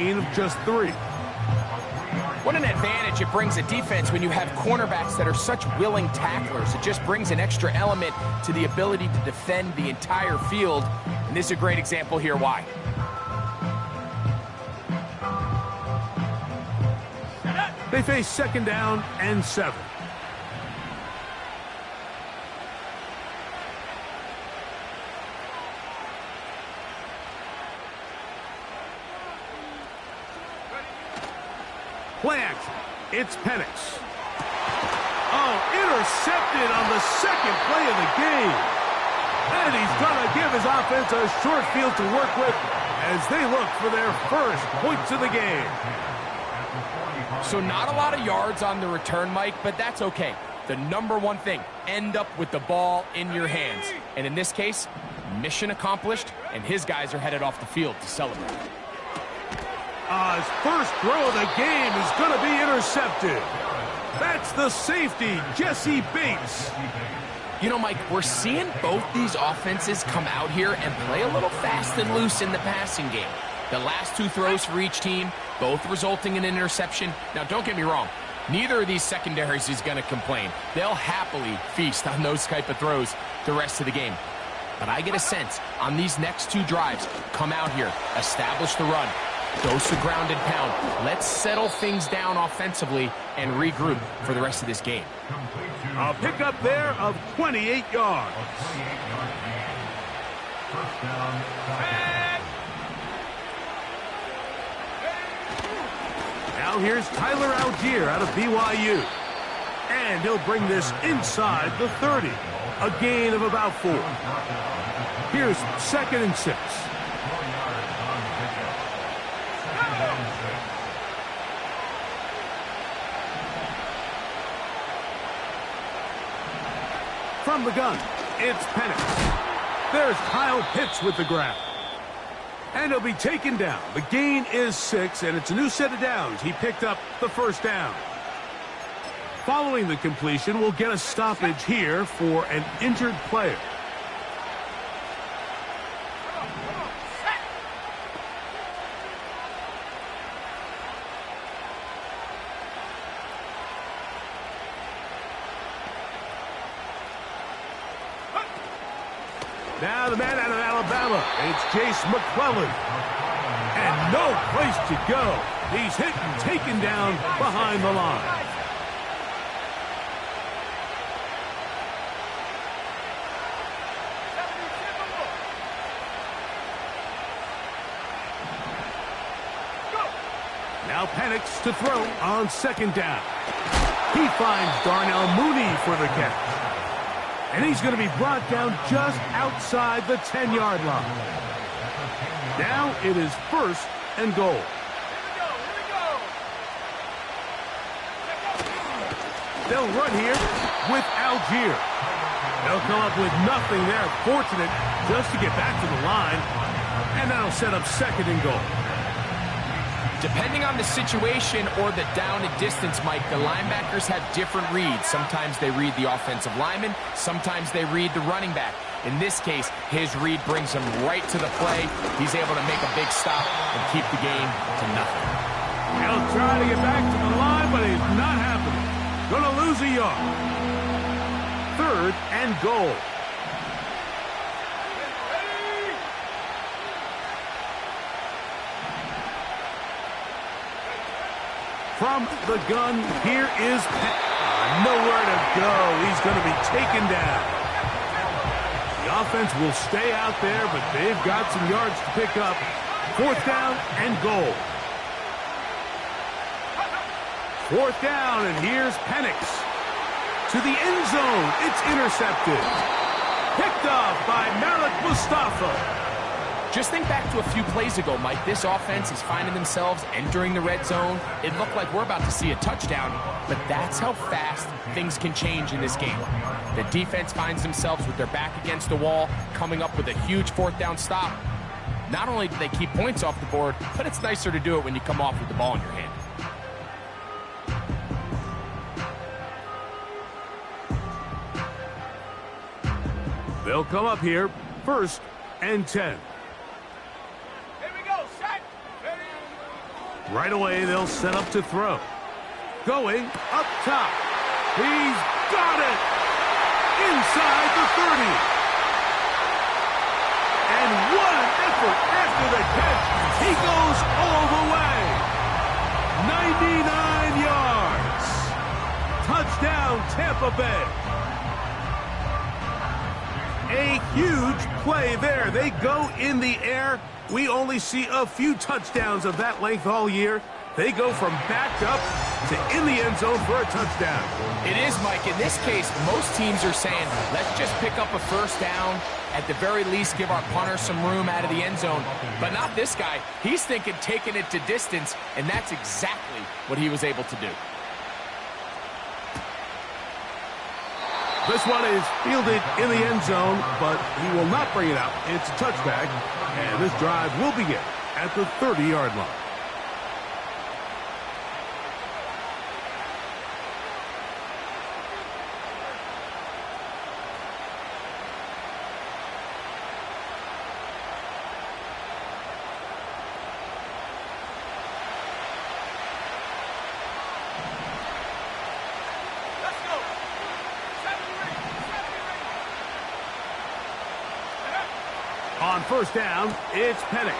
gain of just 3. What an advantage it brings a defense when you have cornerbacks that are such willing tacklers. It just brings an extra element to the ability to defend the entire field. And this is a great example here why. They face 2nd down and 7. Play action. It's Penix. Oh, intercepted on the 2nd play of the game. And he's going to give his offense a short field to work with as they look for their first points of the game. So not a lot of yards on the return, Mike, but that's okay. The number one thing, end up with the ball in your hands. And in this case, mission accomplished, and his guys are headed off the field to celebrate. His first throw of the game is going to be intercepted. That's the safety, Jesse Bates. You know, Mike, we're seeing both these offenses come out here and play a little fast and loose in the passing game. The last 2 throws for each team, both resulting in an interception. Now, don't get me wrong. Neither of these secondaries is going to complain. They'll happily feast on those type of throws the rest of the game. But I get a sense on these next 2 drives, come out here, establish the run, dose the ground and pound. Let's settle things down offensively and regroup for the rest of this game. A pickup there of 28 yards. First down. Now here's Tyler Algier out of BYU. And he'll bring this inside the 30. A gain of about 4. Here's 2nd and 6. From the gun, it's Penix. There's Kyle Pitts with the grab. And he'll be taken down. The gain is 6, and it's a new set of downs. He picked up the first down. Following the completion, we'll get a stoppage here for an injured player. Now the man out of Alabama, it's Jace McClellan. And no place to go. He's hit and taken down behind the line. Now Penix to throw on 2nd down. He finds Darnell Mooney for the catch. And he's going to be brought down just outside the 10-yard line. Now it is 1st and goal. They'll run here with Algier. They'll come up with nothing there. Fortunate just to get back to the line. And that'll set up 2nd and goal. Depending on the situation or the down and distance, Mike, the linebackers have different reads. Sometimes they read the offensive lineman. Sometimes they read the running back. In this case, his read brings him right to the play. He's able to make a big stop and keep the game to nothing. He'll try to get back to the line, but it's not happening. Gonna lose a yard. 3rd and goal. From the gun, here is nowhere to go. He's going to be taken down. The offense will stay out there, but they've got some yards to pick up. 4th down and goal. 4th down, and here's Penix. To the end zone, it's intercepted. Picked off by Malik Mustafa. Just think back to a few plays ago, Mike. This offense is finding themselves entering the red zone. It looked like we're about to see a touchdown, but that's how fast things can change in this game. The defense finds themselves with their back against the wall, coming up with a huge 4th down stop. Not only do they keep points off the board, but it's nicer to do it when you come off with the ball in your hand. They'll come up here, 1st and 10. Right away, they'll set up to throw. Going up top. He's got it! Inside the 30. And what an effort after the catch. He goes all the way. 99 yards. Touchdown, Tampa Bay. A huge play there. They go in the air. We only see a few touchdowns of that length all year. They go from backed up to in the end zone for a touchdown. It is, Mike. In this case, most teams are saying, let's just pick up a first down. At the very least, give our punter some room out of the end zone. But not this guy. He's thinking taking it to distance, and that's exactly what he was able to do. This one is fielded in the end zone, but he will not bring it out. It's a touchback, and this drive will begin at the 30-yard line. On first down, it's Penix.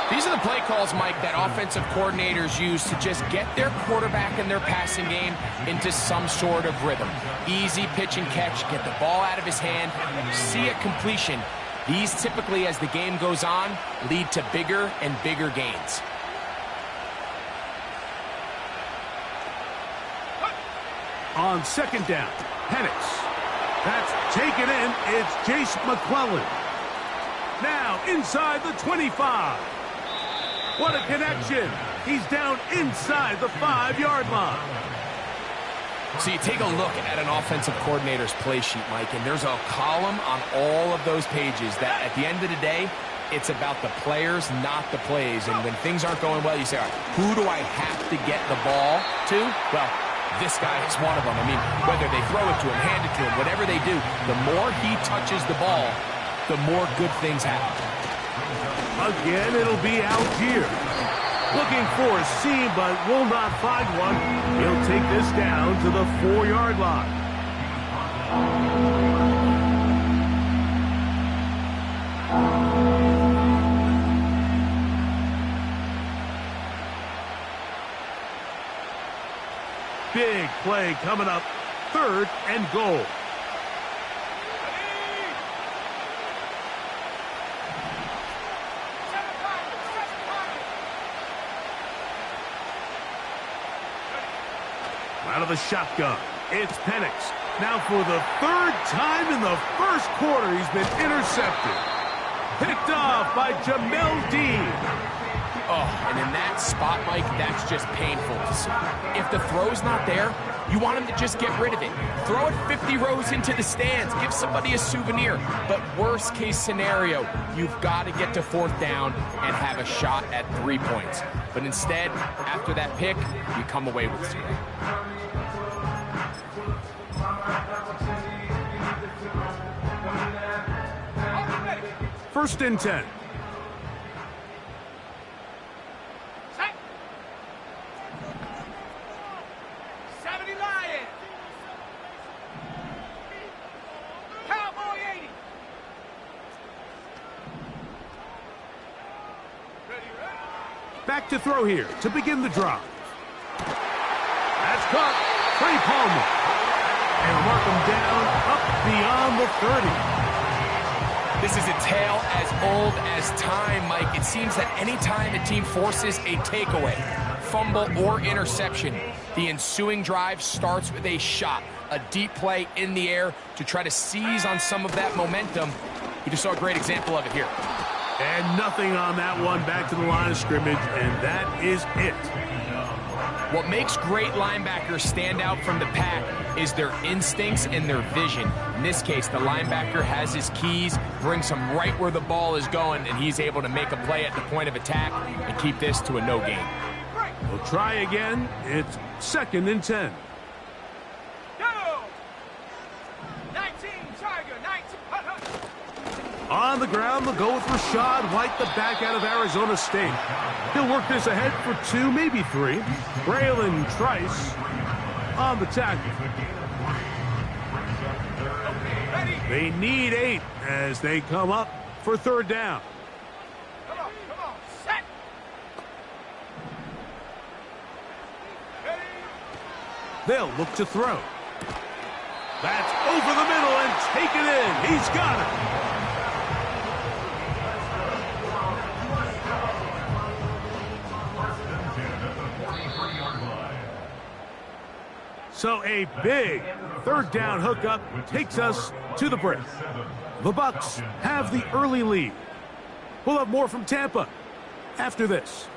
These are the play calls, Mike, that offensive coordinators use to just get their quarterback and their passing game into some sort of rhythm. Easy pitch and catch, get the ball out of his hand, see a completion. These typically, as the game goes on, lead to bigger and bigger gains. On second down, Penix. That's taken in. It's Jase McClellan. Now inside the 25. What a connection. He's down inside the 5-yard line. So you take a look at an offensive coordinator's play sheet, Mike, and there's a column on all of those pages that at the end of the day, it's about the players, not the plays. And when things aren't going well, you say, all right, who do I have to get the ball to? Well, this guy is one of them. I mean, whether they throw it to him, hand it to him, whatever they do, the more he touches the ball, the more good things happen. Again, it'll be Algier. Looking for a seam, but will not find one. He'll take this down to the 4-yard line. Big play coming up. 3rd and goal. Out of the shotgun, it's Penix. Now for the 3rd time in the first quarter, he's been intercepted. Picked off by Jamel Dean. Oh, and in that spot, Mike, that's just painful to see. If the throw's not there, you want him to just get rid of it. Throw it 50 rows into the stands. Give somebody a souvenir. But worst case scenario, you've got to get to 4th down and have a shot at 3 points. But instead, after that pick, you come away with 0. First and 10. Back to throw here to begin the drive. That's caught. Trey Palmer. And mark him down up beyond the 30. This is a tale as old as time, Mike. It seems that any time a team forces a takeaway, fumble, or interception, the ensuing drive starts with a shot, a deep play in the air to try to seize on some of that momentum. We just saw a great example of it here. And nothing on that one, back to the line of scrimmage, and that is it. What makes great linebackers stand out from the pack is their instincts and their vision. In this case, the linebacker has his keys, brings him right where the ball is going, and he's able to make a play at the point of attack and keep this to a no gain. We'll try again. It's 2nd and 10. On the ground, they'll go with Rachaad White, the back out of Arizona State. He'll work this ahead for 2, maybe 3. Bralen Trice on the tackle. They need 8 as they come up for 3rd down. Come on, set. They'll look to throw. That's over the middle and taken in. He's got it. So a big 3rd down hookup takes us to the break. The Bucs have the early lead. We'll have more from Tampa after this.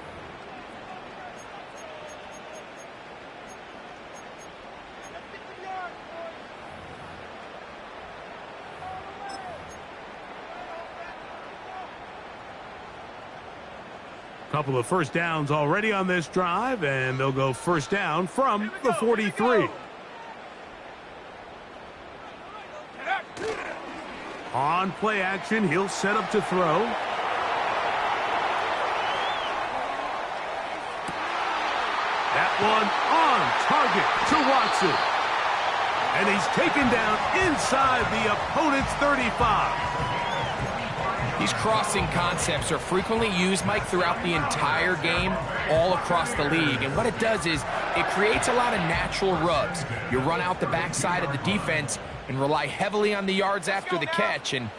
Couple of 1st downs already on this drive, and they'll go 1st down from the 43. On play action, he'll set up to throw. That one on target to Watson. And he's taken down inside the opponent's 35. These crossing concepts are frequently used, Mike, throughout the entire game, all across the league. And what it does is it creates a lot of natural rubs. You run out the backside of the defense and rely heavily on the yards after the catch, and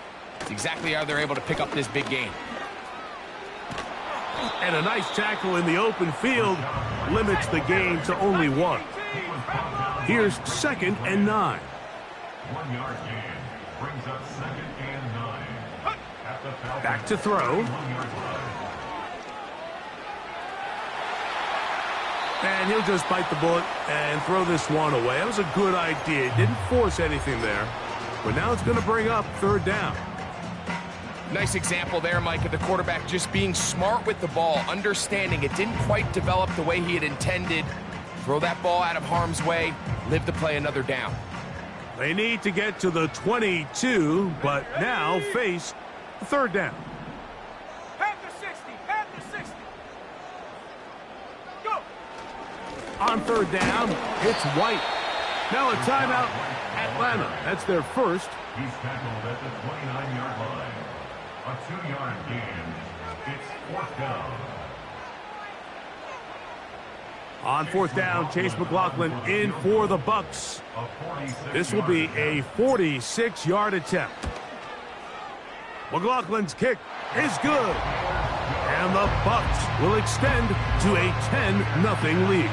it's exactly how they're able to pick up this big gain. And a nice tackle in the open field limits the gain to only 1. Here's 2nd and 9. 1-yard gain brings up 2nd and 9. Back to throw. And he'll just bite the bullet and throw this one away. That was a good idea. Didn't force anything there. But now it's going to bring up 3rd down. Nice example there, Mike, of the quarterback just being smart with the ball, understanding it didn't quite develop the way he had intended. Throw that ball out of harm's way, live to play another down. They need to get to the 22, but now face 3rd down. Pass the 60. Go. On 3rd down, it's White. Now a timeout, Atlanta. That's their first. He's tackled at the 29-yard line. A 2-yard gain. It's 4th down. On 4th down, Chase McLaughlin in for the Bucs. This will be a 46-yard attempt. McLaughlin's kick is good. And the Bucs will extend to a 10-0 lead.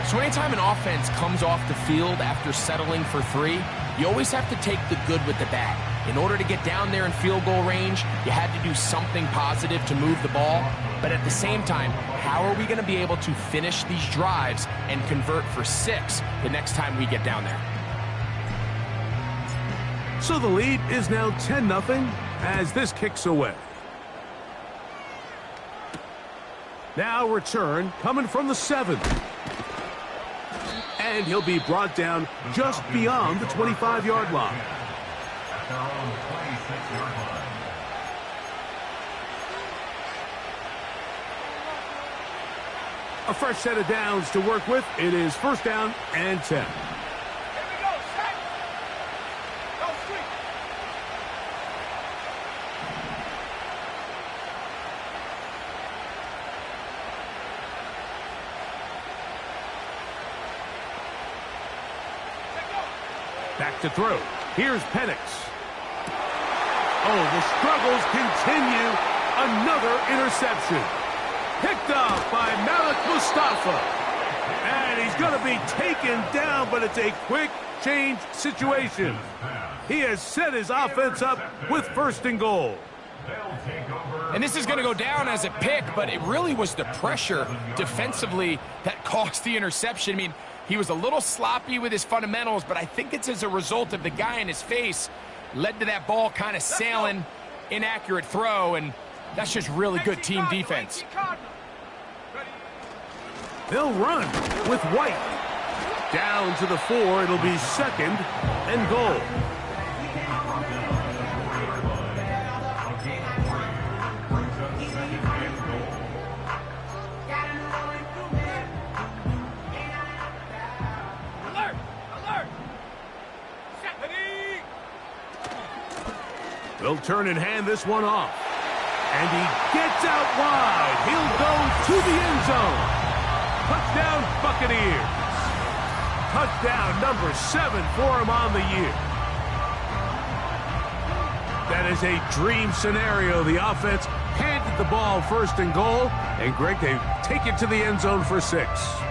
So anytime an offense comes off the field after settling for 3, you always have to take the good with the bad. In order to get down there in field goal range, you had to do something positive to move the ball. But at the same time, how are we going to be able to finish these drives and convert for 6 the next time we get down there? So the lead is now 10-0 as this kicks away. Now return coming from the 7. And he'll be brought down just beyond the 25-yard line. They're on the 26-yard line. A fresh set of downs to work with. It is 1st down and 10. Here we go, set. Go street. Back to throw. Here's Penix. Oh, the struggles continue. Another interception. Picked off by Malik Mustafa. And he's going to be taken down, but it's a quick change situation. He has set his offense up with 1st and goal. And this is going to go down as a pick, but it really was the pressure defensively that caused the interception. I mean, he was a little sloppy with his fundamentals, but I think it's as a result of the guy in his face led to that ball kind of sailing, inaccurate throw, and that's just really good team defense. They'll run with White. Down to the 4, it'll be 2nd and goal. They'll turn and hand this one off. And he gets out wide. He'll go to the end zone. Touchdown, Buccaneers. Touchdown number 7 for him on the year. That is a dream scenario. The offense handed the ball first and goal. And, Greg, they take it to the end zone for 6.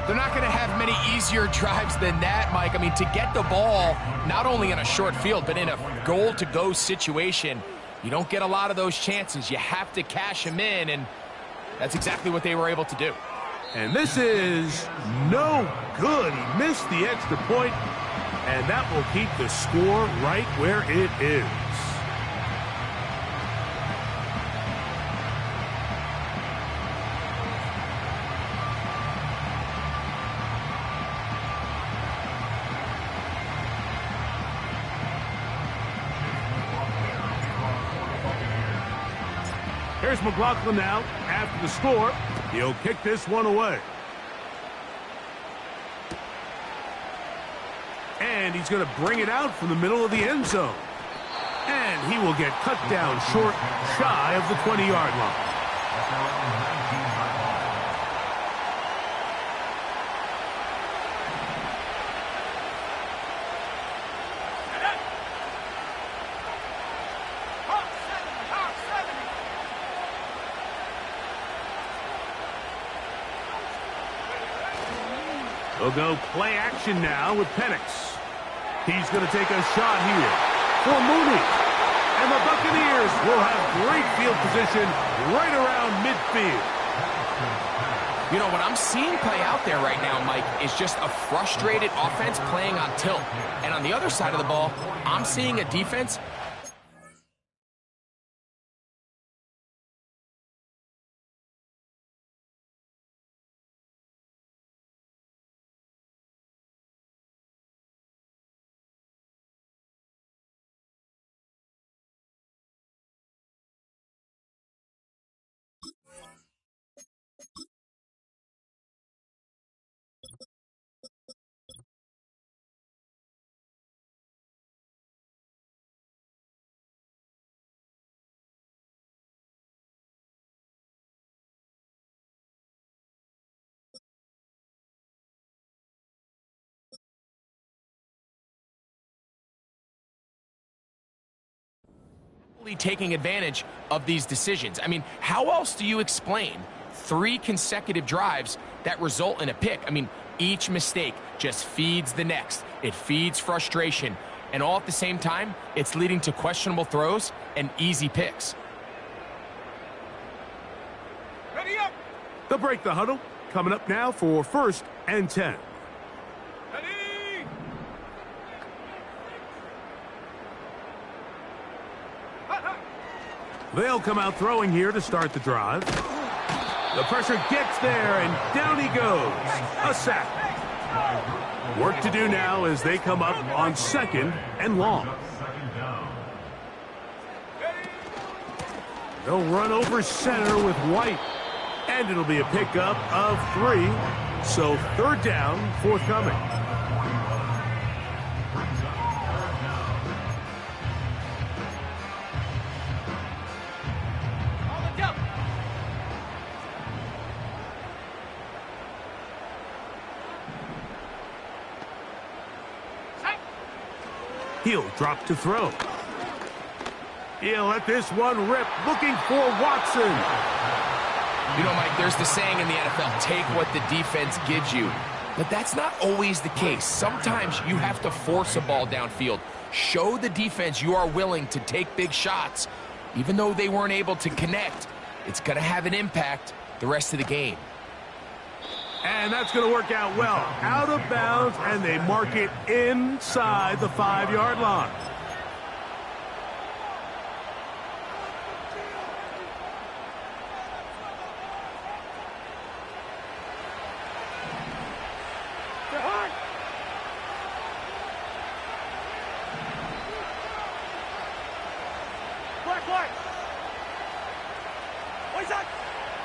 They're not going to have many easier drives than that, Mike. I mean, to get the ball, not only in a short field, but in a goal-to-go situation, you don't get a lot of those chances. You have to cash them in, and that's exactly what they were able to do. And this is no good. He missed the extra point, and that will keep the score right where it is. Here's McLaughlin now. After the score, he'll kick this one away. And he's going to bring it out from the middle of the end zone. And he will get cut down short, shy of the 20-yard line. They'll go play action now with Penix. He's going to take a shot here for Mooney. And the Buccaneers will have great field position right around midfield. You know, what I'm seeing play out there right now, Mike, is just a frustrated offense playing on tilt. And on the other side of the ball, I'm seeing a defense taking advantage of these decisions. I mean, how else do you explain 3 consecutive drives that result in a pick? I mean, each mistake just feeds the next. It feeds frustration. And all at the same time, it's leading to questionable throws and easy picks. Ready up! They'll break the huddle. Coming up now for 1st and 10. Ready! They'll come out throwing here to start the drive. The pressure gets there, and down he goes. A sack. Work to do now as they come up on 2nd and long. They'll run over center with White, and it'll be a pickup of 3. So 3rd down forthcoming. He'll drop to throw. He'll let this one rip, looking for Watson. You know, Mike, there's the saying in the NFL, take what the defense gives you. But that's not always the case. Sometimes you have to force a ball downfield. Show the defense you are willing to take big shots. Even though they weren't able to connect, it's going to have an impact the rest of the game. And that's going to work out well. Out of bounds, and they mark it inside the 5-yard line.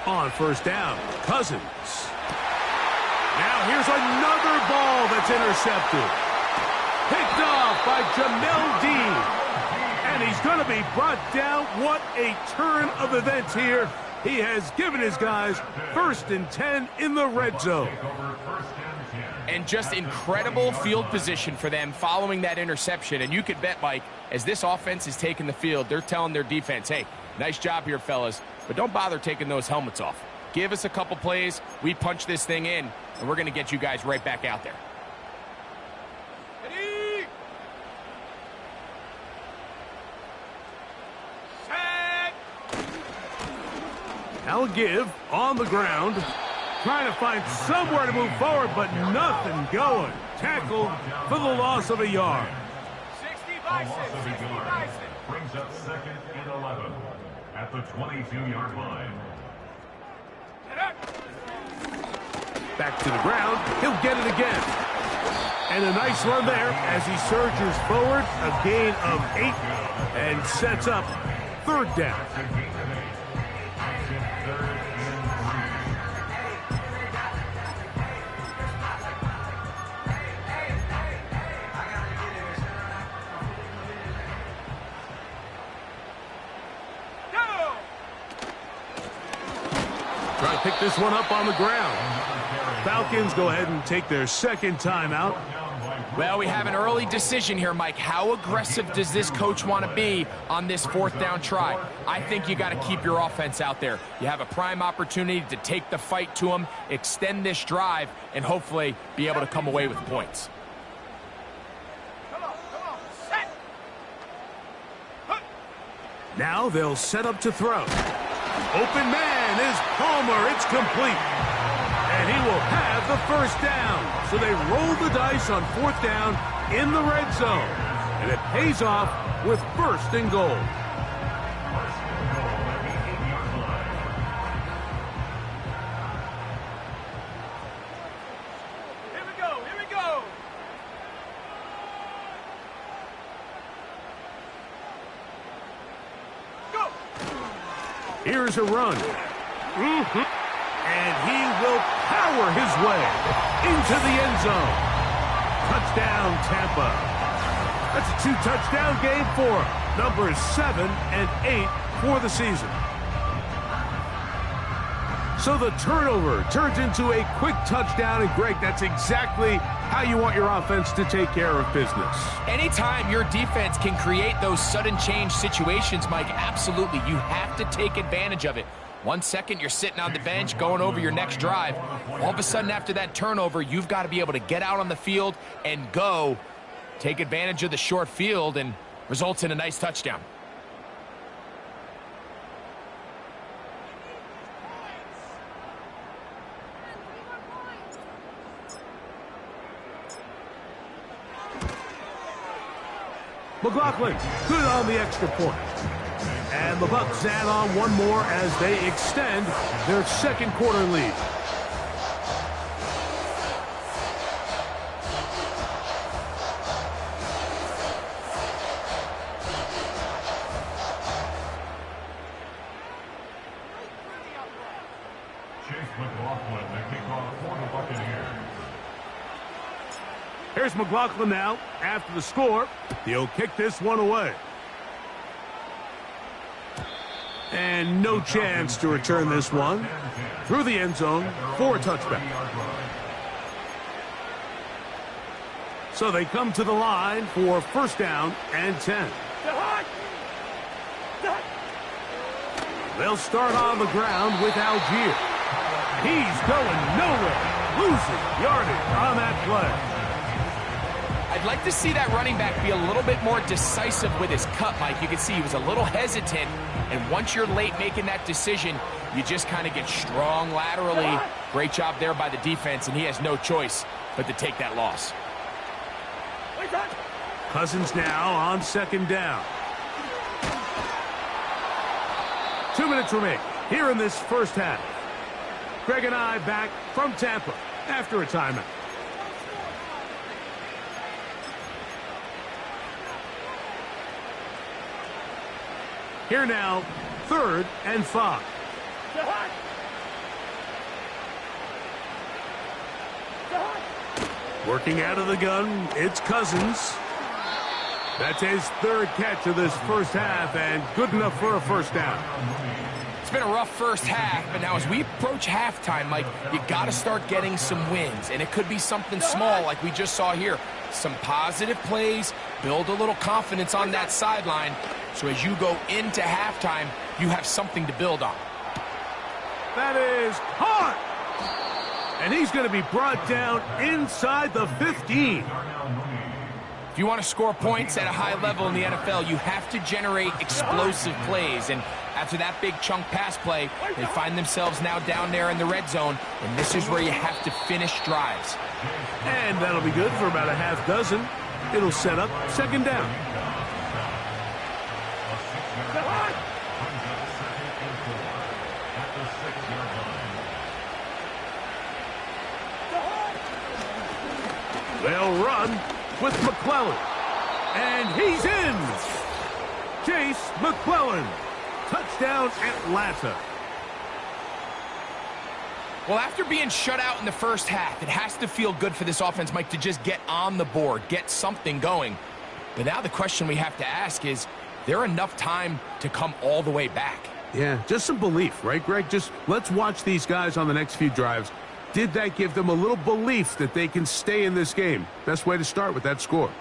On 1st down, Cousins. Now here's another ball that's intercepted. Picked off by Jamel Dean. And And he's going to be brought down. What a turn of events here. He has given his guys 1st and 10 in the red zone. And just incredible field position for them following that interception. And you could bet, Mike, as this offense is taking the field, they're telling their defense, hey, nice job here, fellas, but don't bother taking those helmets off. Give us a couple plays, we punch this thing in, and we're going to get you guys right back out there. Ready? Set. Now a give on the ground. Trying to find somewhere to move forward, but nothing going. Tackled for the loss of a yard. 60 Bison, 60 Bison. Brings up 2nd and 11 at the 22-yard line. Get up. Back to the ground. He'll get it again. And a nice run there as he surges forward. A gain of 8 and sets up 3rd down. Trying to pick this one up on the ground. Falcons go ahead and take their 2nd timeout. Well, we have an early decision here, Mike. How aggressive does this coach want to be on this 4th down try? I think you got to keep your offense out there. You have a prime opportunity to take the fight to them, extend this drive, and hopefully be able to come away with points. Come on, set. Now they'll set up to throw. Open man is Palmer. It's complete. And he will have the 1st down. So they roll the dice on 4th down in the red zone. And it pays off with 1st and goal. Here we go, here we go. Go. Here's a run. And he will power his way into the end zone. Touchdown, Tampa. That's a 2-touchdown game for him. Numbers 7 and 8 for the season. So the turnover turns into a quick touchdown. And, Greg, that's exactly how you want your offense to take care of business. Anytime your defense can create those sudden change situations, Mike, absolutely, you have to take advantage of it. 1 second, you're sitting on the bench, going over your next drive. All of a sudden, after that turnover, you've got to be able to get out on the field and go. Take advantage of the short field and results in a nice touchdown. McLaughlin, good on the extra point. And the Bucs add on one more as they extend their 2nd quarter lead. Chase McLaughlin, the kickoff for the Buccaneers. Here's McLaughlin now after the score. He'll kick this one away. And no chance to return this one through the end zone for a touchback. So they come to the line for 1st down and 10. They'll start on the ground with Algier. He's going nowhere, losing yardage on that play. I'd like to see that running back be a little bit more decisive with his cut, Mike. You can see he was a little hesitant, and once you're late making that decision, you just kind of get strong laterally. Great job there by the defense, and he has no choice but to take that loss. Cousins now on 2nd down. 2 minutes remaining here in this 1st half. Greg and I back from Tampa after a timeout. Here now, 3rd and 5. Working out of the gun, it's Cousins. That's his third catch of this first half, and good enough for a first down. It's been a rough first half, but now as we approach halftime, Mike, you got to start getting some wins, and it could be something small like we just saw here. Some positive plays, build a little confidence on that sideline, so as you go into halftime, you have something to build on. That is caught! And he's going to be brought down inside the 15. If you want to score points at a high level in the NFL, you have to generate explosive plays. And after that big chunk pass play, they find themselves now down there in the red zone. And this is where you have to finish drives. And that'll be good for about a half dozen. It'll set up second down. They'll run with McClellan. And he's in. Chase McClellan. Touchdown, Atlanta. Well, after being shut out in the first half, it has to feel good for this offense, Mike, to just get on the board, get something going. But now the question we have to ask is there enough time to come all the way back? Yeah, just some belief, right, Greg? Just let's watch these guys on the next few drives. Did that give them a little belief that they can stay in this game? Best way to start with that score.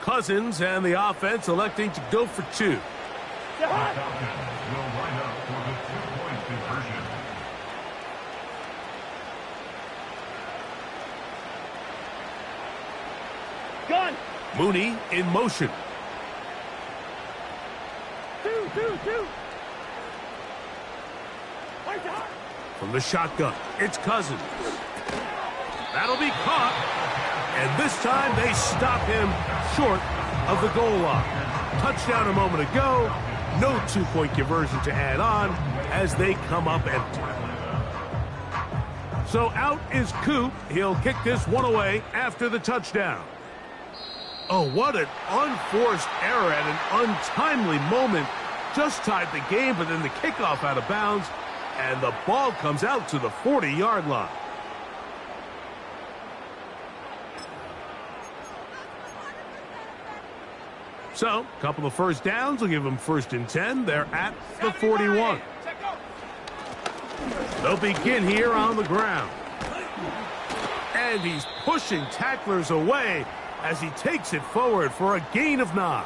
Cousins and the offense electing to go for two. The Falcons will line up for the two-point conversion. Gun. Mooney in motion. Two. From the shotgun, it's Cousins. That'll be caught. And this time they stop him short of the goal line. Touchdown a moment ago. No two-point conversion to add on as they come up empty. So out is Coop. He'll kick this one away after the touchdown. Oh, what an unforced error at an untimely moment. Just tied the game, but then the kickoff out of bounds, and the ball comes out to the 40-yard line. So, a couple of first downs will give them 1st and 10. They're at the 41. They'll begin here on the ground. And he's pushing tacklers away as he takes it forward for a gain of 9.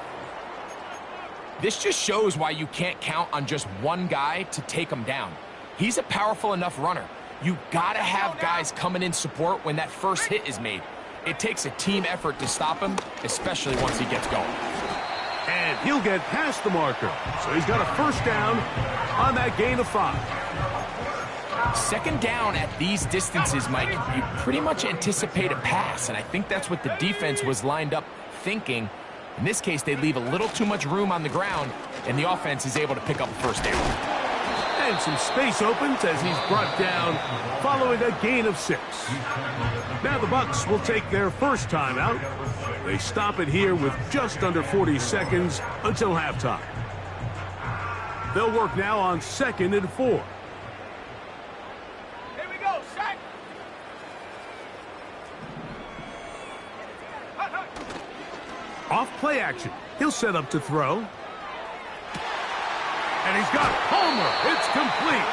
This just shows why you can't count on just one guy to take him down. He's a powerful enough runner. You gotta have guys coming in support when that first hit is made. It takes a team effort to stop him, especially once he gets going. And he'll get past the marker. So he's got a first down on that gain of 5. Second down at these distances, Mike, you pretty much anticipate a pass, and I think that's what the defense was lined up thinking. In this case, they leave a little too much room on the ground, and the offense is able to pick up a first down. And some space opens as he's brought down following a gain of 6. Now the Bucs will take their first timeout. They stop it here with just under 40 seconds until halftime. They'll work now on 2nd and 4. Here we go, set. Off play action. He'll set up to throw. And he's got Palmer. It's complete.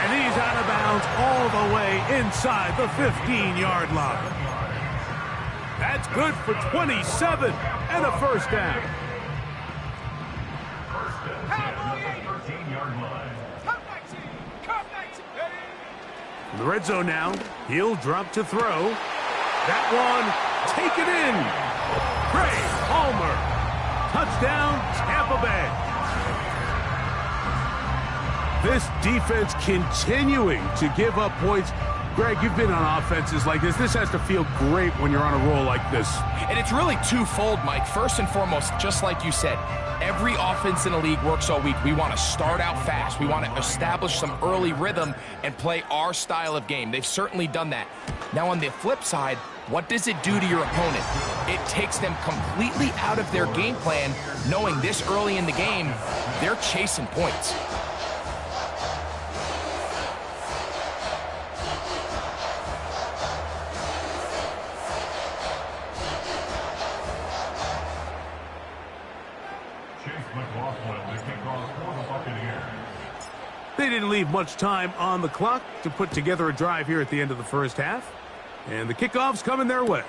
And he's out of bounds all the way inside the 15-yard line. That's good for 27 and a first down. First and 10 at the 13-yard line. Come 19. In the red zone now, he'll drop to throw. That one, take it in. Trey Palmer. Touchdown, Tampa Bay. This defense continuing to give up points. Greg, you've been on offenses like this. This has to feel great when you're on a roll like this. And it's really twofold, Mike. First and foremost, just like you said, every offense in the league works all week. We want to start out fast. We want to establish some early rhythm and play our style of game. They've certainly done that. Now, on the flip side, what does it do to your opponent? It takes them completely out of their game plan, knowing this early in the game, they're chasing points. They didn't leave much time on the clock to put together a drive here at the end of the first half. And the kickoff's coming their way.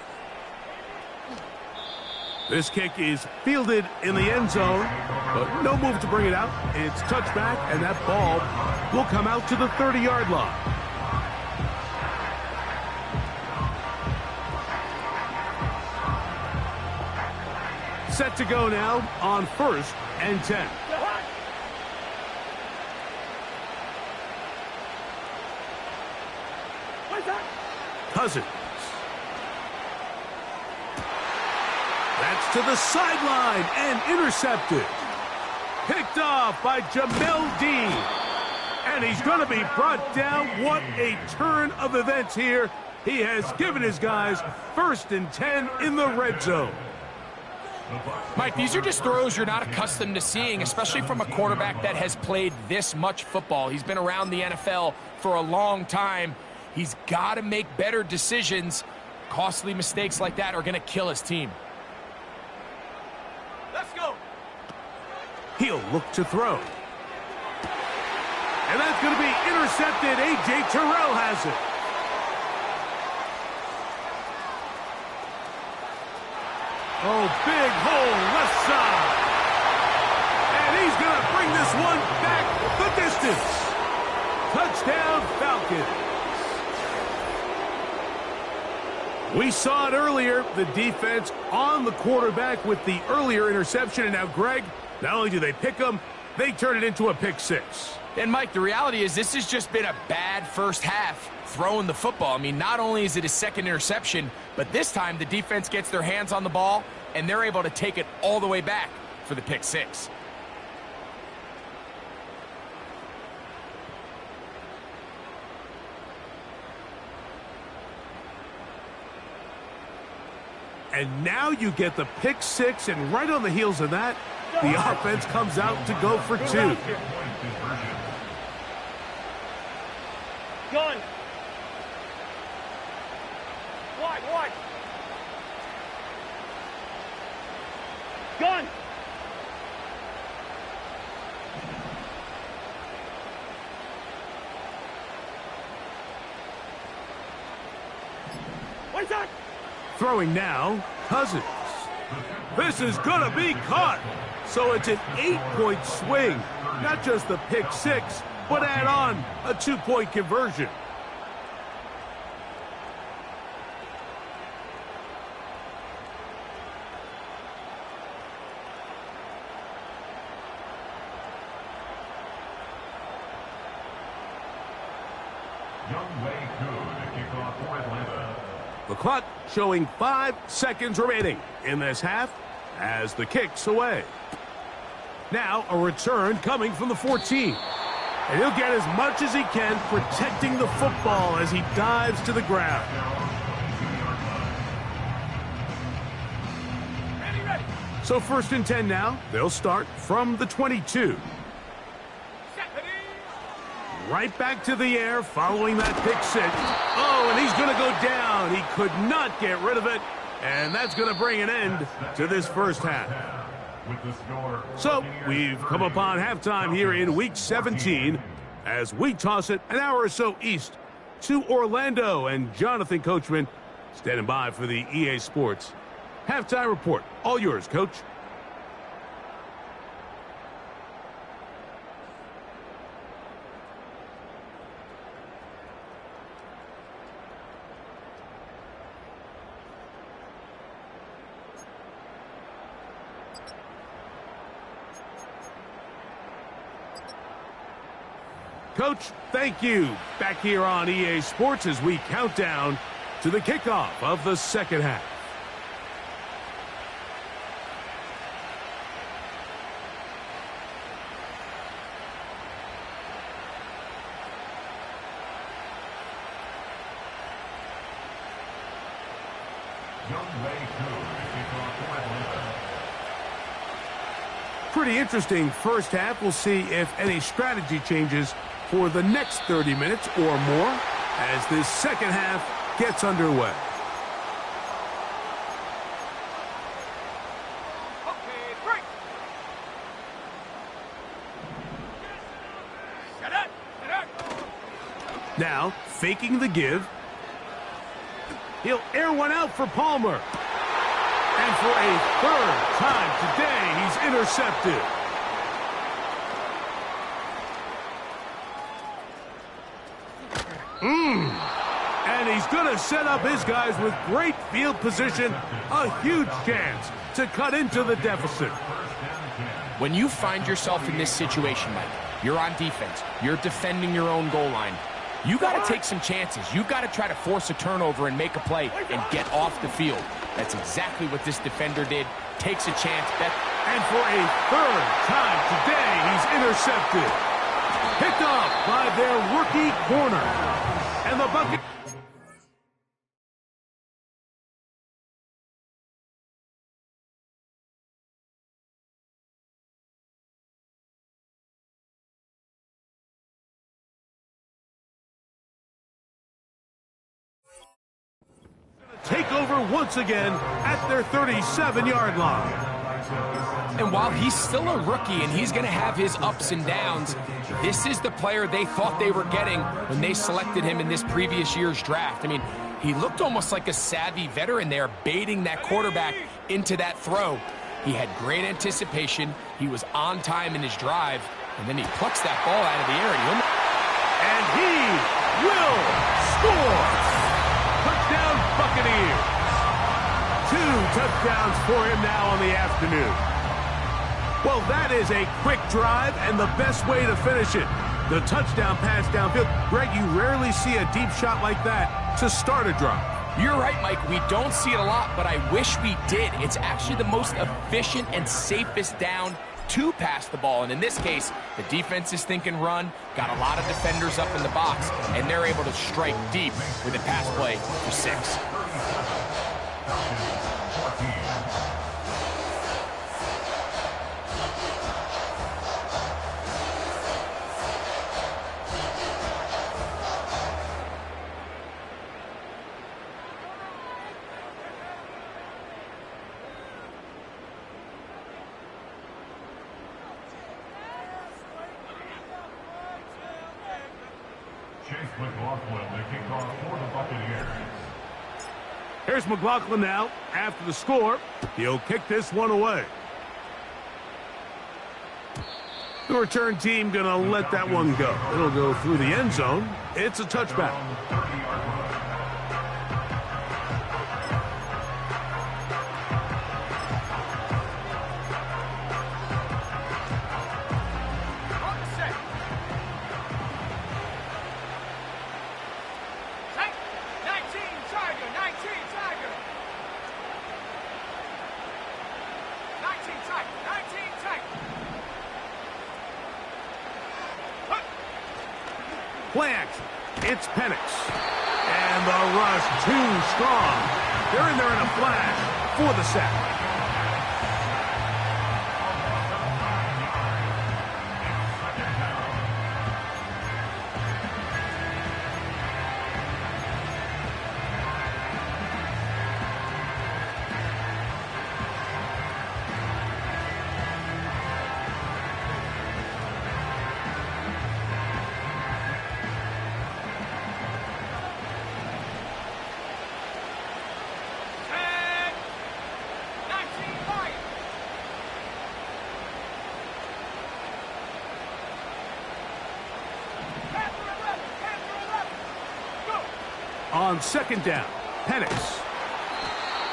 This kick is fielded in the end zone, but no move to bring it out. It's touchback, and that ball will come out to the 30-yard line. Set to go now on 1st and 10. Cousins. That's to the sideline and intercepted. Picked off by Jamel Dean. And he's going to be brought down. What a turn of events here. He has given his guys 1st and 10 in the red zone. Mike, these are just throws you're not accustomed to seeing, especially from a quarterback that has played this much football. He's been around the NFL for a long time. He's got to make better decisions. Costly mistakes like that are going to kill his team. Let's go. He'll look to throw. And that's going to be intercepted. A.J. Terrell has it. Oh, big hole left side. And he's going to bring this one back the distance. Touchdown, Falcons. We saw it earlier, the defense on the quarterback with the earlier interception. And now, Greg, not only do they pick him, they turn it into a pick six. And, Mike, the reality is this has just been a bad first half throwing the football. I mean, not only is it his second interception, but this time the defense gets their hands on the ball, and they're able to take it all the way back for the pick six. And now you get the pick six, and right on the heels of that, the offense comes out to go for two. Gun. Wide. Gun. What's that? Throwing now, Cousins. This is going to be caught. So it's an 8-point swing. Not just the pick six, but add on a 2-point conversion. The clock showing 5 seconds remaining in this half as the kick's away. Now a return coming from the 14. And he'll get as much as he can protecting the football as he dives to the ground. Ready. So 1st and 10 now. They'll start from the 22. Right back to the air following that pick six. Oh, and he's going to go down. He could not get rid of it. And that's going to bring an end to this first half. So we've come upon halftime here in Week 17 as we toss it an hour or so east to Orlando. And Jonathan Coachman standing by for the EA Sports halftime report. All yours, Coach. Coach, thank you. Back here on EA Sports as we count down to the kickoff of the second half. Pretty interesting first half. We'll see if any strategy changes for the next 30 minutes or more as this second half gets underway. Okay, break. Shut up. Now, faking the give. He'll air one out for Palmer. And for a third time today, he's intercepted. And he's going to set up his guys with great field position. A huge chance to cut into the deficit. When you find yourself in this situation, Mike, you're on defense, you're defending your own goal line, you got to take some chances. You got to try to force a turnover and make a play and get off the field. That's exactly what this defender did. Takes a chance. And for a third time today, he's intercepted. Picked up by their rookie corner. And the bucket. Take over once again at their 37-yard line. And while he's still a rookie and he's going to have his ups and downs, this is the player they thought they were getting when they selected him in this previous year's draft. I mean, he looked almost like a savvy veteran there, baiting that quarterback into that throw. He had great anticipation. He was on time in his drive, and then he plucks that ball out of the air. And he will score. Touchdown, Buccaneers. 2 touchdowns for him now on the afternoon. Well, that is a quick drive and the best way to finish it. The touchdown pass downfield. Greg, you rarely see a deep shot like that to start a drive. You're right, Mike. We don't see it a lot, but I wish we did. It's actually the most efficient and safest down to pass the ball. And in this case, the defense is thinking run, got a lot of defenders up in the box, and they're able to strike deep with a pass play for 6. Here's McLaughlin now. After the score, he'll kick this one away. The return team going to let that one go. It'll go through the end zone. It's a touchback. Play action. It's Penix. And the rush too strong. They're in there in a flash for the sack. On second down, Penix.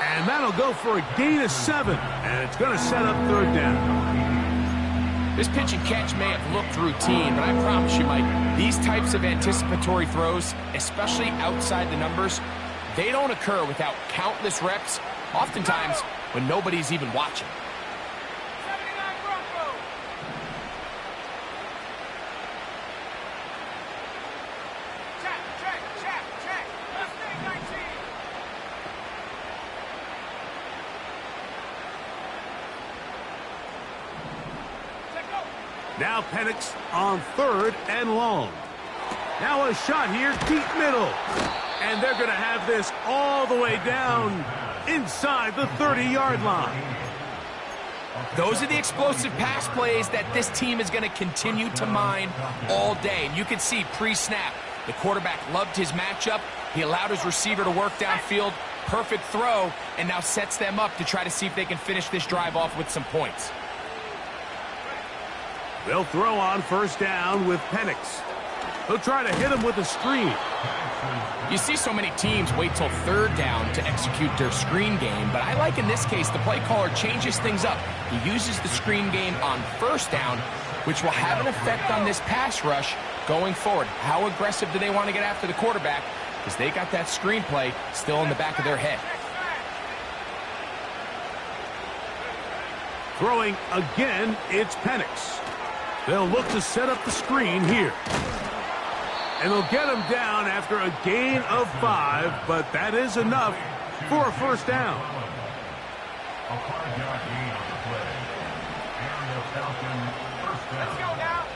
And that'll go for a gain of 7. And it's going to set up third down. This pitch and catch may have looked routine, but I promise you, Mike, these types of anticipatory throws, especially outside the numbers, they don't occur without countless reps, oftentimes when nobody's even watching. Now Penix on third and long. Now a shot here, deep middle. And they're going to have this all the way down inside the 30-yard line. Those are the explosive pass plays that this team is going to continue to mine all day. And you can see pre-snap, The quarterback loved his matchup. He allowed his receiver to work downfield. Perfect throw, and now sets them up to try to see if they can finish this drive off with some points. They'll throw on first down with Penix. They'll try to hit him with a screen. You see so many teams wait till third down to execute their screen game, but I like in this case the play caller changes things up. He uses the screen game on first down, which will have an effect on this pass rush going forward. How aggressive do they want to get after the quarterback? Because they got that screen play still in the back of their head. Throwing again, it's Penix. They'll look to set up the screen here. And they'll get him down after a gain of 5, but that is enough for a first down. A 5-yard gain on the play. And the Falcon first down. Let's go now.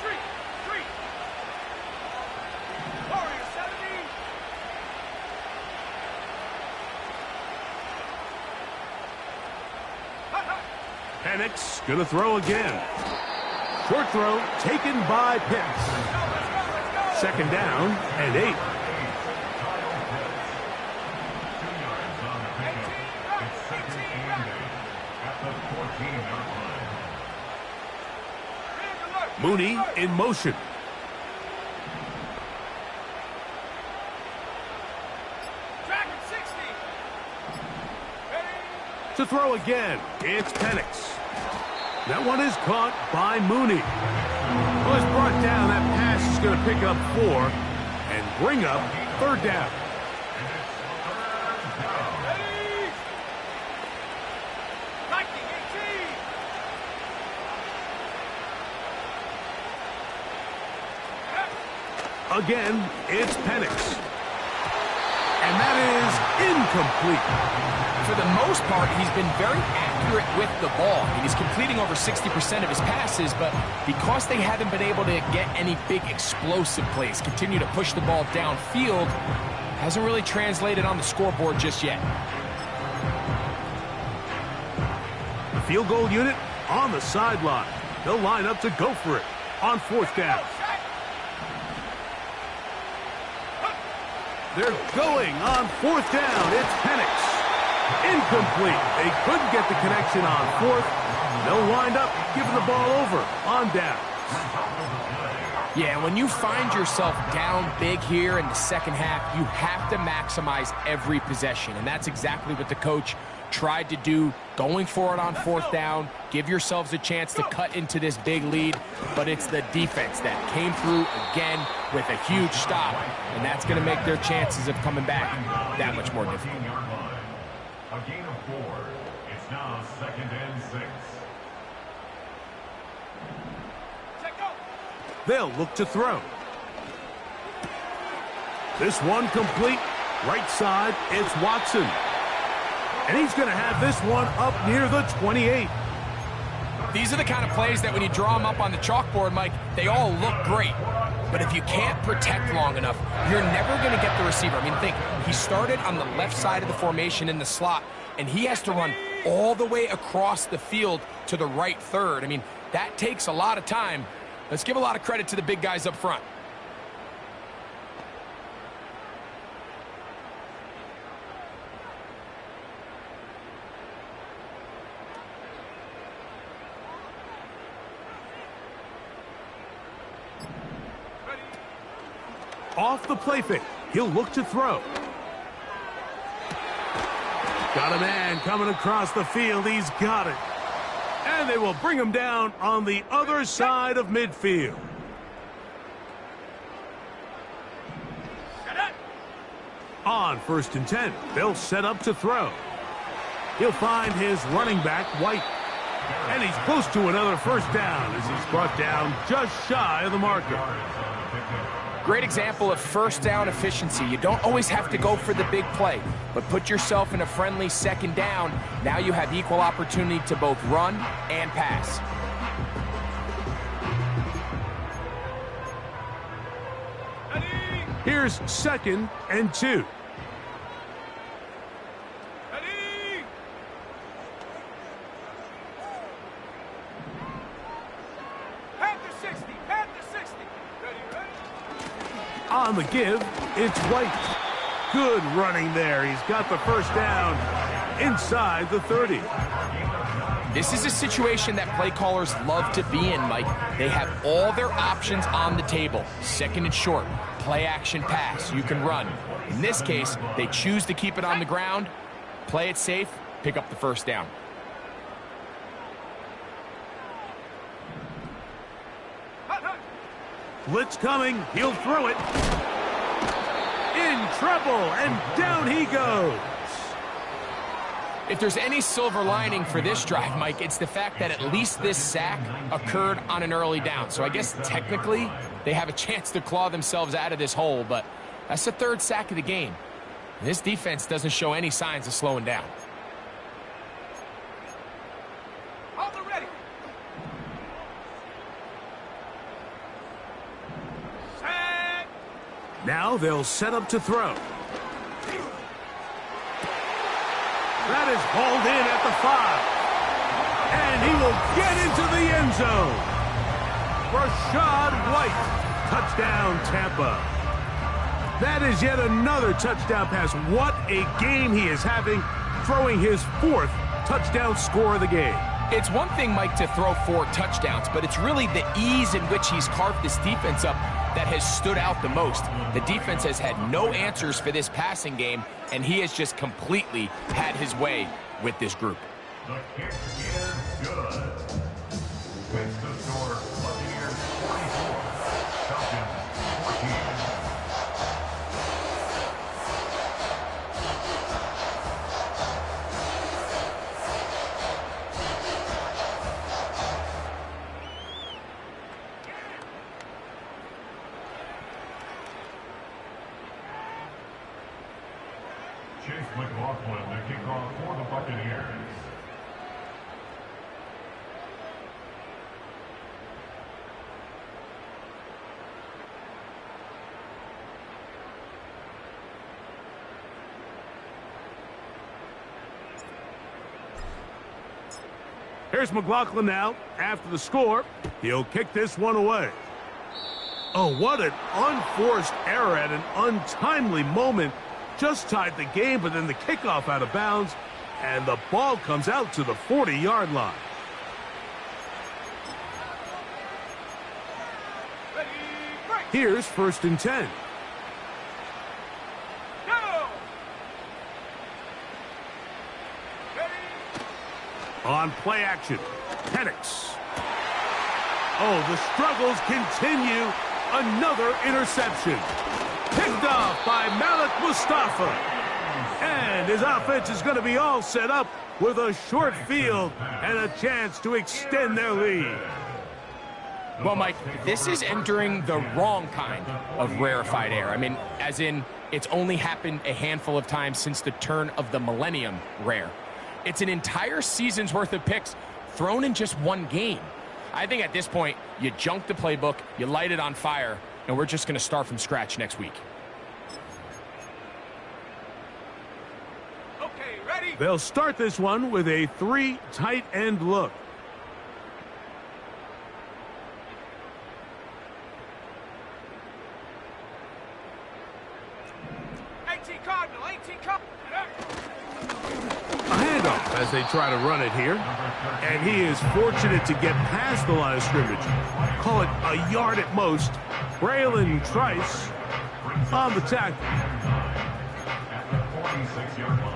Street. Warrior 70. Penix going to throw again. Short throw taken by Pitts. Second down and 8. 2 yards on the pickup. It's second and 8 at the 14-yard line. Mooney in motion. Dragon 60. Ready. To throw again, it's Penix. That one is caught by Mooney. Well, it's brought down. That pass is going to pick up 4 and bring up third down. Ready. 1918. Again, it's Penix. And that is incomplete. For the most part, he's been very accurate with the ball. I mean, he's completing over 60% of his passes, but because they haven't been able to get any big explosive plays, continue to push the ball downfield, hasn't really translated on the scoreboard just yet. The field goal unit on the sideline. They'll line up to go for it on fourth down. They're going on fourth down. It's Penix. Incomplete. They couldn't get the connection on fourth. They'll wind up giving the ball over on down. Yeah, when you find yourself down big here in the second half, you have to maximize every possession. And that's exactly what the coach tried to do, going for it on fourth down. Give yourselves a chance to cut into this big lead. But it's the defense that came through again with a huge stop. And that's going to make their chances of coming back that much more difficult. A gain of 4. It's now second and 6. They'll look to throw. This one complete. Right side, it's Watson. And he's going to have this one up near the 28. These are the kind of plays that when you draw them up on the chalkboard, Mike, they all look great. But if you can't protect long enough, you're never going to get the receiver. I mean, think, he started on the left side of the formation in the slot, and he has to run all the way across the field to the right third. I mean, that takes a lot of time. Let's give a lot of credit to the big guys up front. Off the play fake. He'll look to throw. Got a man coming across the field. He's got it. And they will bring him down on the other side of midfield. On first and 10, they'll set up to throw. He'll find his running back, White. And he's close to another first down as he's brought down just shy of the marker. Great example of first down efficiency. You don't always have to go for the big play, but put yourself in a friendly second down. Now you have equal opportunity to both run and pass. Here's second and 2. Panther 60. Panther 60. On the give, it's White. Good running there. He's got the first down inside the 30. This is a situation that play callers love to be in, Mike. They have all their options on the table. Second and short, play action pass, you can run. In this case, they choose to keep it on the ground, play it safe, pick up the first down. Blitz coming, he'll throw it. In trouble, and down he goes. If there's any silver lining for this drive, Mike, it's the fact that at least this sack occurred on an early down. So I guess technically they have a chance to claw themselves out of this hole, but that's the third sack of the game. This defense doesn't show any signs of slowing down. Hold it ready. Set. Now they'll set up to throw. That is hauled in at the 5. And he will get into the end zone. Rachaad White. Touchdown, Tampa. That is yet another touchdown pass. What a game he is having, throwing his 4th touchdown score of the game. It's one thing, Mike, to throw 4 touchdowns, but it's really the ease in which he's carved this defense up that has stood out the most. The defense has had no answers for this passing game, and he has just completely had his way with this group. The kick is good. Makes the score Buccaneers 44, Falcons 14. Chase McLaughlin, the kickoff for the Buccaneers. Here's McLaughlin now. After the score, he'll kick this one away. Oh, what an unforced error at an untimely moment. Just tied the game, but then the kickoff out of bounds, and the ball comes out to the 40-yard line. Ready, break. Here's 1st and 10. Go. Ready. On play action, Penix. Oh, the struggles continue. Another interception. Picked off by Malik Mustafa. And his offense is going to be all set up with a short field and a chance to extend their lead. Well, Mike, this is entering the wrong kind of rarefied air. I mean, as in, it's only happened a handful of times since the turn of the millennium rare. It's an entire season's worth of picks thrown in just one game. I think at this point, you junk the playbook, you light it on fire, and we're just going to start from scratch next week. Okay, ready. They'll start this one with a 3 tight end look. Cardinal, 18 Cardinal. A handoff as they try to run it here. And he is fortunate to get past the line of scrimmage. Call it a yard at most. Braylon Trice on the tackle. At the 46-yard line.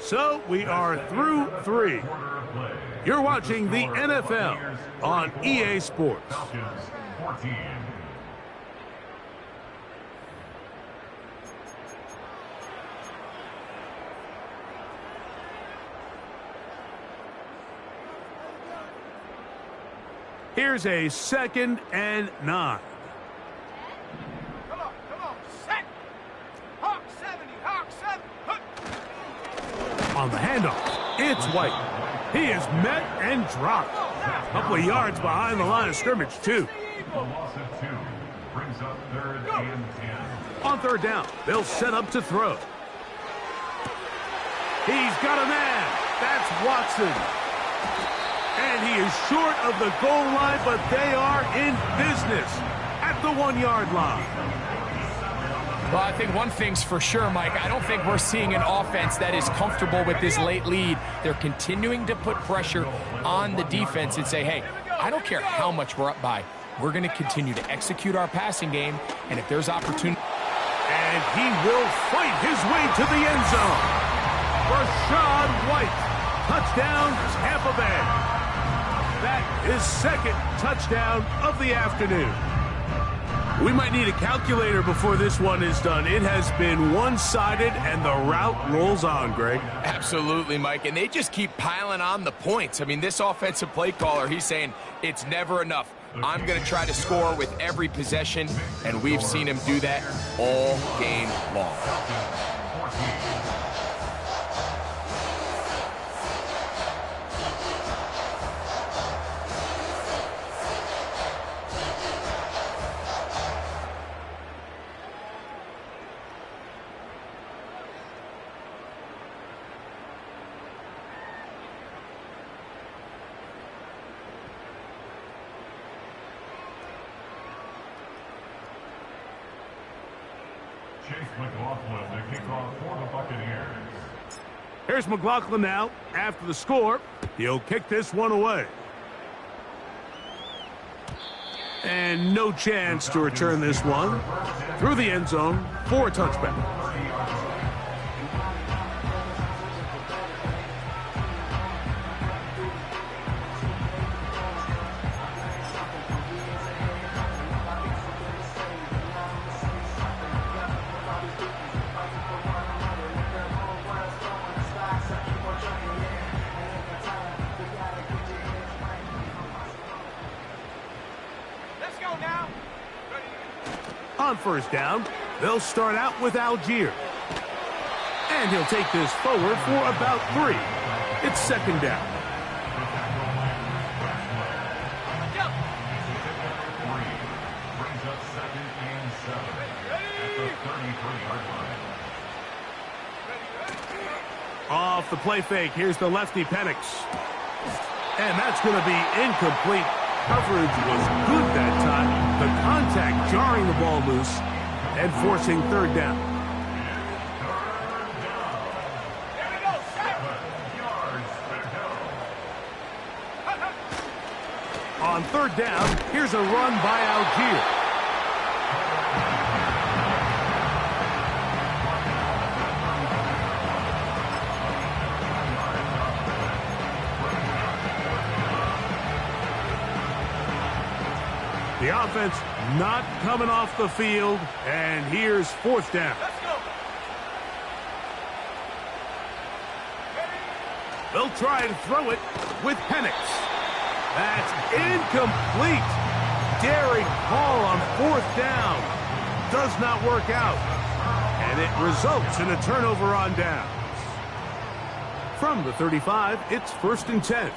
So we are through 3. You're watching the NFL on EA Sports. Falcons 14. Here's a 2nd and 9. Come on, set. Hawk 70, Hawk 7. On the handoff, it's White. He is met and dropped. A couple of yards behind the line of scrimmage, too. A loss of 2. brings up 3rd and 10. On 3rd down, they'll set up to throw. He's got a man. That's Watson. And he is short of the goal line, but they are in business at the 1-yard line. Well, I think one thing's for sure, Mike. I don't think we're seeing an offense that is comfortable with this late lead. They're continuing to put pressure on the defense and say, hey, I don't care how much we're up by. We're going to continue to execute our passing game, and if there's opportunity... And he will fight his way to the end zone. Rachaad White, touchdown, Tampa Bay. That is 2nd touchdown of the afternoon. We might need a calculator before this one is done. It has been one-sided, and the route rolls on, Greg. Absolutely, Mike, and they just keep piling on the points. I mean, this offensive play caller, he's saying it's never enough. I'm going to try to score with every possession, and we've seen him do that all game long. Chase McLaughlin to kick off for the Buccaneers. Here's McLaughlin now. After the score, he'll kick this one away. And no chance to return this one through the end zone for a touchback. On 1st down, they'll start out with Algier. And he'll take this forward for about 3. It's 2nd down. Brings up 2nd and 7 at the 33-yard line. Off the play fake, here's the lefty Penix. And that's going to be incomplete. Coverage was good that time. The contact jarring the ball loose and forcing 3rd down. There we go, 7 yards to go. On 3rd down, here's a run by Algier. The offense not coming off the field, and here's 4th down. Let's go. They'll try to throw it with Penix. That's incomplete. Daring Hall on 4th down. Does not work out. And it results in a turnover on downs. From the 35, it's 1st and 10.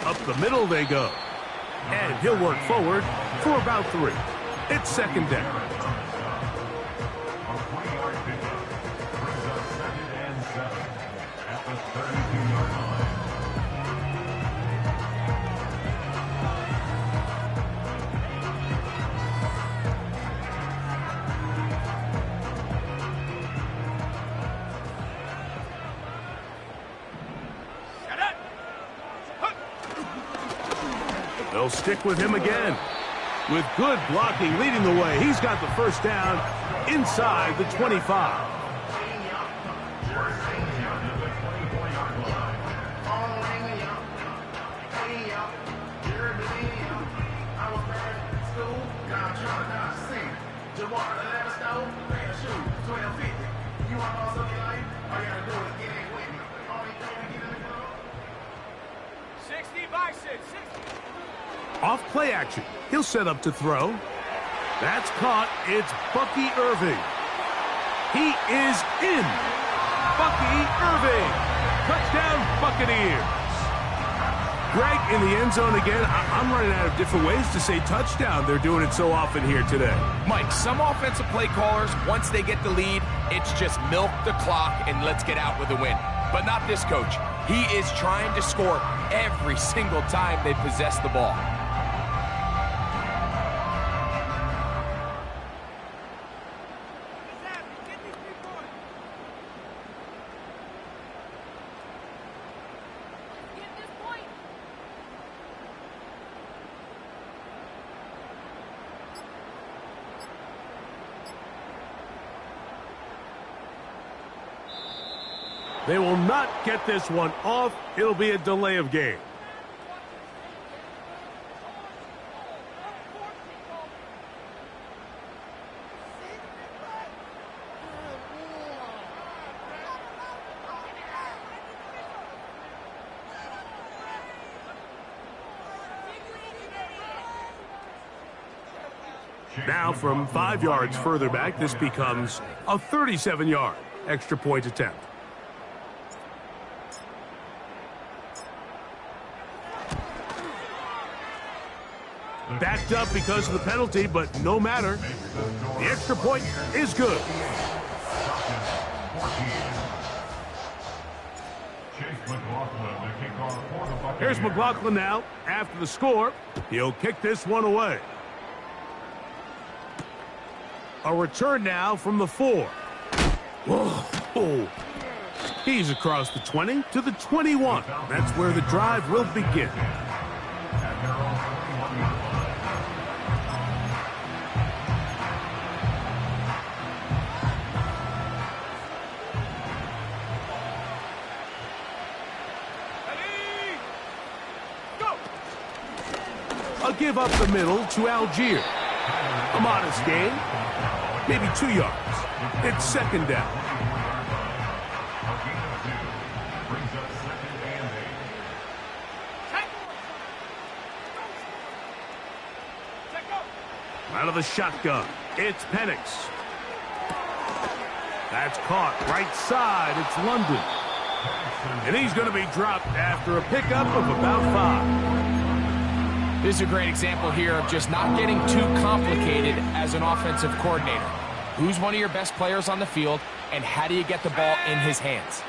Up the middle they go. And he'll work forward for about 3. It's 2nd down. A 20-yard pickup brings up 2nd and 7 at the 32-yard line. They'll stick with him again. With good blocking leading the way, he's got the 1st down inside the 25. Off play action. He'll set up to throw. That's caught. It's Bucky Irving. He is in. Bucky Irving. Touchdown, Buccaneers. Greg, in the end zone again. I'm running out of different ways to say touchdown. They're doing it so often here today. Mike, some offensive play callers, once they get the lead, it's just milk the clock and let's get out with a win. But not this coach. He is trying to score every single time they possess the ball. They will not get this one off. It'll be a delay of game. Now from 5 yards further back, this becomes a 37-yard extra point attempt. Backed up because of the penalty, but no matter. The extra point is good. Here's McLaughlin now. After the score, he'll kick this one away. A return now from the 4. Whoa. He's across the 20 to the 21. That's where the drive will begin. A give up the middle to Algier. A modest gain, maybe 2 yards. It's second down. Out of the shotgun, it's Penix. That's caught right side. It's London. And he's going to be dropped after a pickup of about 5. This is a great example here of just not getting too complicated as an offensive coordinator. Who's one of your best players on the field, and how do you get the ball in his hands?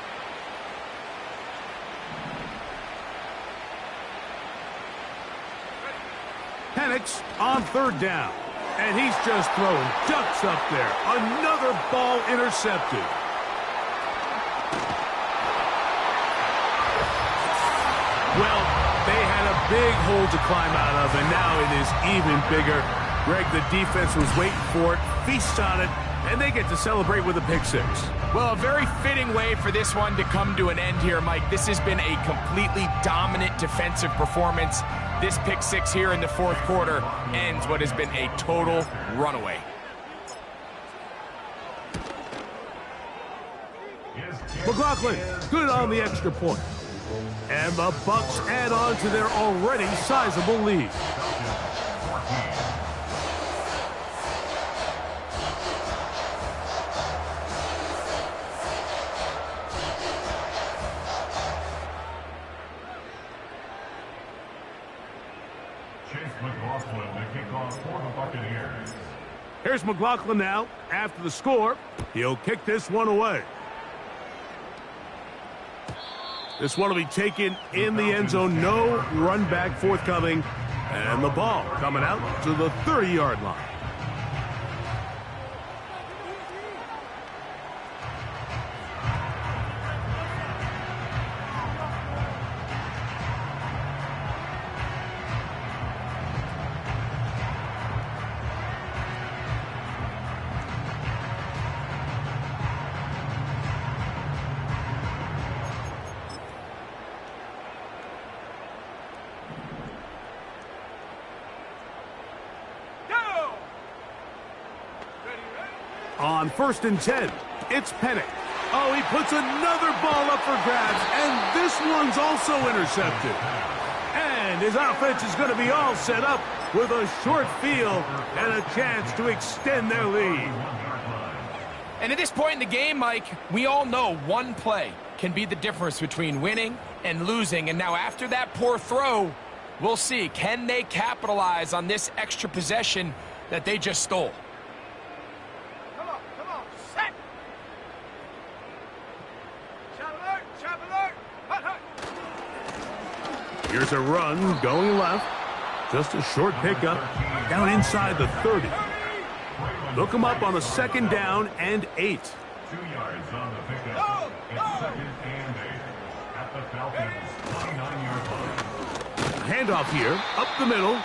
Penix on third down. And he's just throwing ducks up there. Another ball intercepted. Well, they had a big hole to climb out of, and now it is even bigger. Greg, the defense was waiting for it, feasts on it, and they get to celebrate with a pick 6. Well, a very fitting way for this one to come to an end here, Mike. This has been a completely dominant defensive performance. This pick 6 here in the fourth quarter ends what has been a total runaway. McLaughlin, good on the extra point. And the Bucs add on to their already sizable lead. Here's McLaughlin now. After the score, he'll kick this one away. This one will be taken in the end zone. No run back forthcoming. And the ball coming out to the 30-yard line. On 1st and 10, it's Penix. Oh, he puts another ball up for grabs, and this one's also intercepted. And his offense is going to be all set up with a short field and a chance to extend their lead. And at this point in the game, Mike, we all know one play can be the difference between winning and losing. And now after that poor throw, we'll see, can they capitalize on this extra possession that they just stole? Come on, set! Chop alert! Hut! Here's a run going left. Just a short pickup down inside the 30. Look him up on a 2nd down and 8. 2 yards on the pickup. It's 2nd and 8 at the Falcons' 29-yard line. Handoff here, up the middle.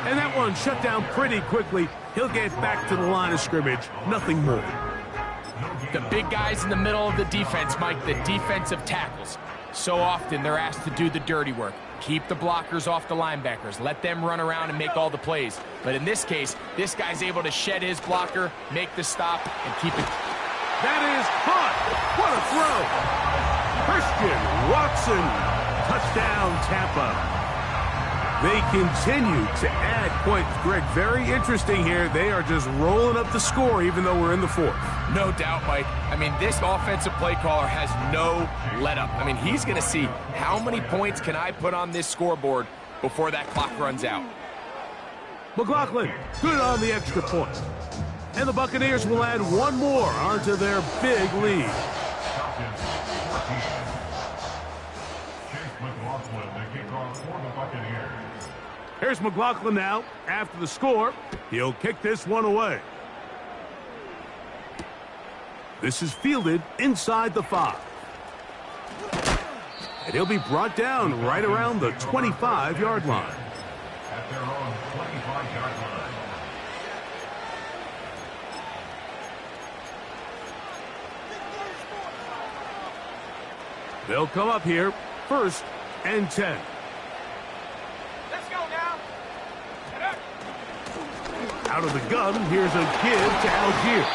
And that one shut down pretty quickly. He'll get back to the line of scrimmage. Nothing more. The big guys in the middle of the defense, Mike, the defensive tackles. So often they're asked to do the dirty work. Keep the blockers off the linebackers. Let them run around and make all the plays. But in this case, this guy's able to shed his blocker, make the stop, and keep it. That is caught. What a throw. Christian Watson. Touchdown, Tampa. They continue to add points. Greg, very interesting here. They are just rolling up the score even though we're in the 4th. No doubt, Mike. I mean, this offensive play caller has no let-up. I mean, he's going to see how many points can I put on this scoreboard before that clock runs out. McLaughlin, good on the extra point. And the Buccaneers will add one more onto their big lead. Falcons 14. Chase McLaughlin, the kickoff for the Buccaneers. Here's McLaughlin now. After the score, he'll kick this one away. This is fielded inside the 5. And he'll be brought down right around the 25-yard line. At their own 25-yard line. They'll come up here, 1st and 10. Let's go now! Out of the gun, here's a give to Algier.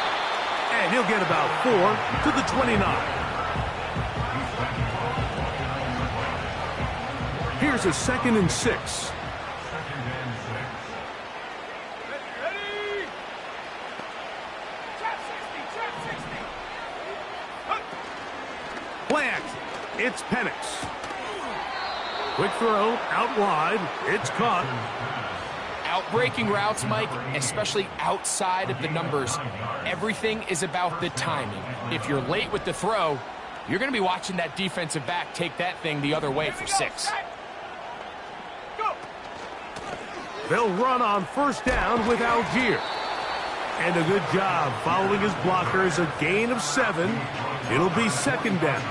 And he'll get about 4 to the 29. Here's a 2nd and 6. 2nd and 6. Ready! Trap 60! Hut! Play action. It's Penix. Quick throw, out wide. It's caught. Outbreaking routes, Mike, especially outside of the numbers, everything is about the timing. If you're late with the throw, you're going to be watching that defensive back take that thing the other way for 6. Go! They'll run on 1st down with Algier. And a good job following his blockers. A gain of 7. It'll be 2nd down.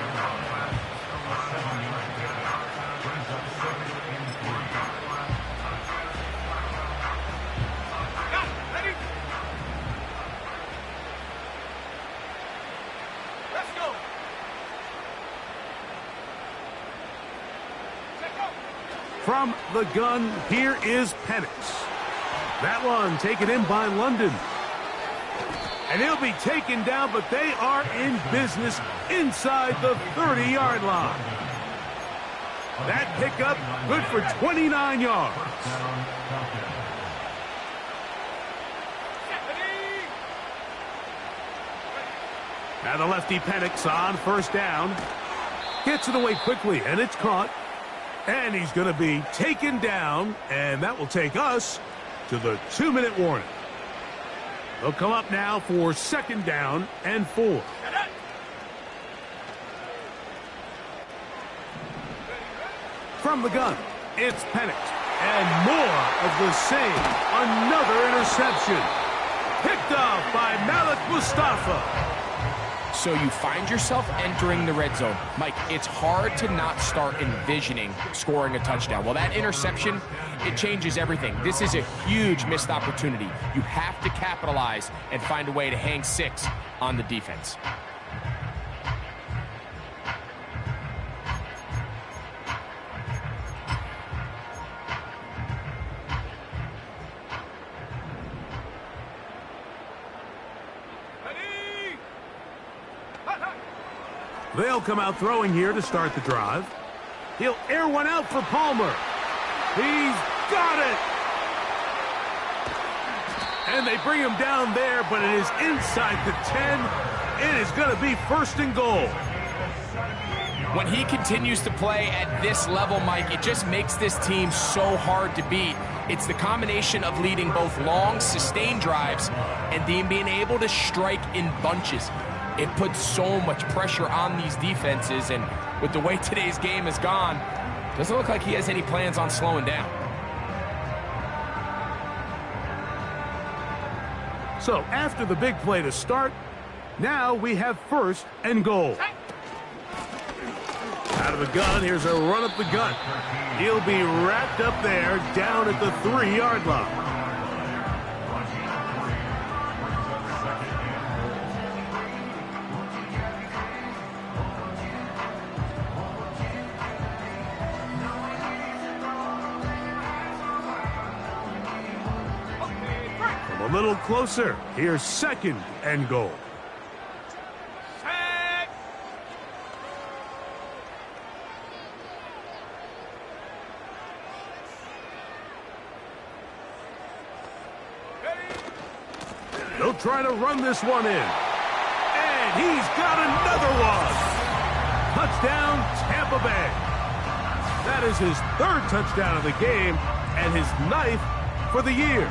Ready? Let's go! Set go! From the gun, here is Penix. That one taken in by London. And he'll be taken down, but they are in business inside the 30-yard line. That pickup good for 29 yards. Ready? Now the lefty Penix on 1st down. Gets it away quickly, and it's caught. And he's going to be taken down, and that will take us to the 2-minute warning. They'll come up now for 2nd down and 4. From the gun, it's Penix. And more of the same. Another interception. Picked off by Malik Mustafa. So you find yourself entering the red zone. Mike, it's hard to not start envisioning scoring a touchdown. Well, that interception, it changes everything. This is a huge missed opportunity. You have to capitalize and find a way to hang 6 on the defense. Ready? Hut, hut! They'll come out throwing here to start the drive. He'll air one out for Palmer. He's got it! And they bring him down there, but it is inside the 10. It is going to be 1st and goal. When he continues to play at this level, Mike, it just makes this team so hard to beat. It's the combination of leading both long, sustained drives and then being able to strike in bunches. It puts so much pressure on these defenses, and with the way today's game has gone, doesn't look like he has any plans on slowing down. So after the big play to start, now we have 1st and goal. Out of the gun, here's a run up the gut. He'll be wrapped up there down at the 3-yard line. A little closer. Here's 2nd and goal. They'll try to run this one in. And he's got another one. Touchdown, Tampa Bay. That is his 3rd touchdown of the game and his 9th for the year.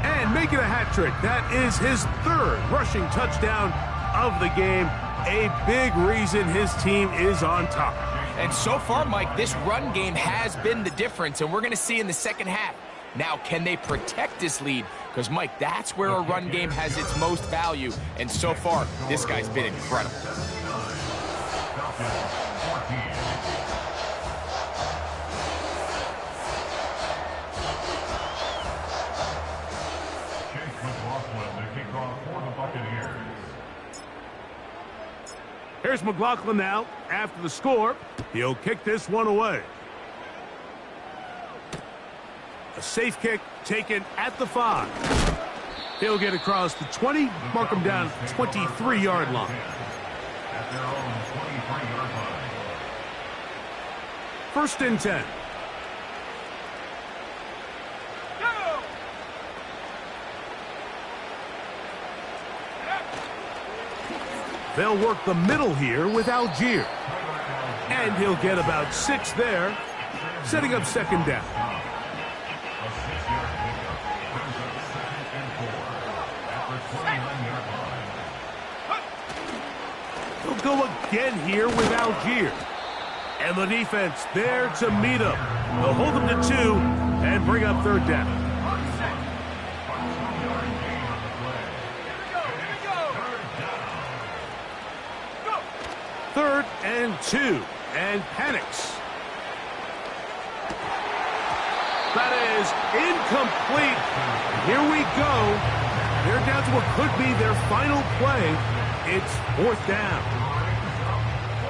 And making a hat trick, that is his 3rd rushing touchdown of the game. A big reason his team is on top. And so far, Mike, this run game has been the difference, and we're going to see in the second half. Now, can they protect this lead? Because, Mike, that's where a run game has its most value. And so far, this guy's been incredible. Here's McLaughlin now. After the score, he'll kick this one away. A safe kick taken at the 5. He'll get across the 20, mark him down at the 23-yard line. At their own 23-yard line. 1st and 10. They'll work the middle here with Algier. And he'll get about 6 there, setting up 2nd down. A 6-yard pickup brings up 2nd and 4 at the 29-yard line. They'll go again here with Algier. And the defense there to meet him. They'll hold him to 2 and bring up 3rd down. Third and 2, and panics. That is incomplete. Here we go. They're down to what could be their final play. It's 4th down.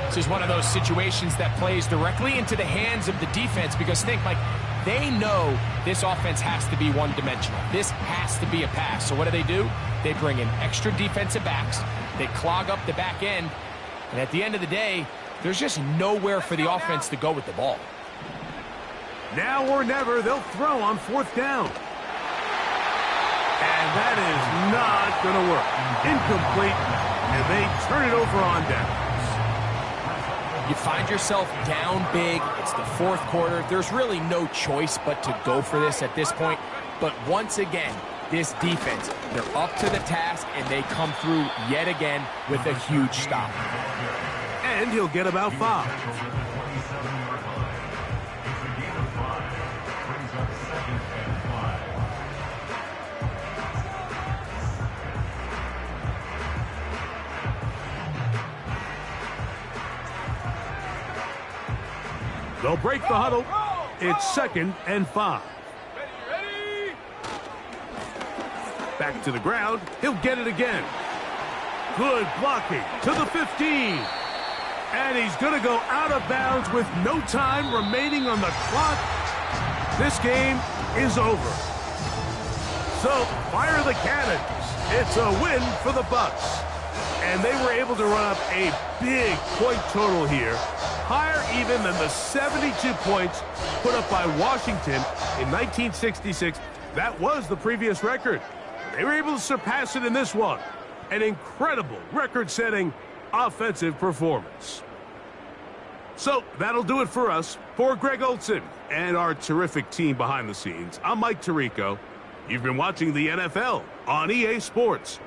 This is one of those situations that plays directly into the hands of the defense because think, Mike, they know this offense has to be one-dimensional. This has to be a pass. So what do? They bring in extra defensive backs. They clog up the back end. And at the end of the day, there's just nowhere for the offense to go with the ball. Now or never, they'll throw on 4th down. And that is not going to work. Incomplete, and they turn it over on downs. You find yourself down big. It's the 4th quarter. There's really no choice but to go for this at this point. But once again, this defense, they're up to the task, and they come through yet again with a huge stop. And he'll get about 5. They'll break the huddle. It's 2nd and 5. Back to the ground. He'll get it again. Good blocking to the 15. And he's going to go out of bounds with no time remaining on the clock. This game is over. So, fire the cannons. It's a win for the Bucs. And they were able to run up a big point total here, higher even than the 72 points put up by Washington in 1966. That was the previous record. They were able to surpass it in this one. An incredible record-setting offensive performance. So that'll do it for us. For Greg Olson and our terrific team behind the scenes, I'm Mike Tirico. You've been watching the NFL on EA Sports.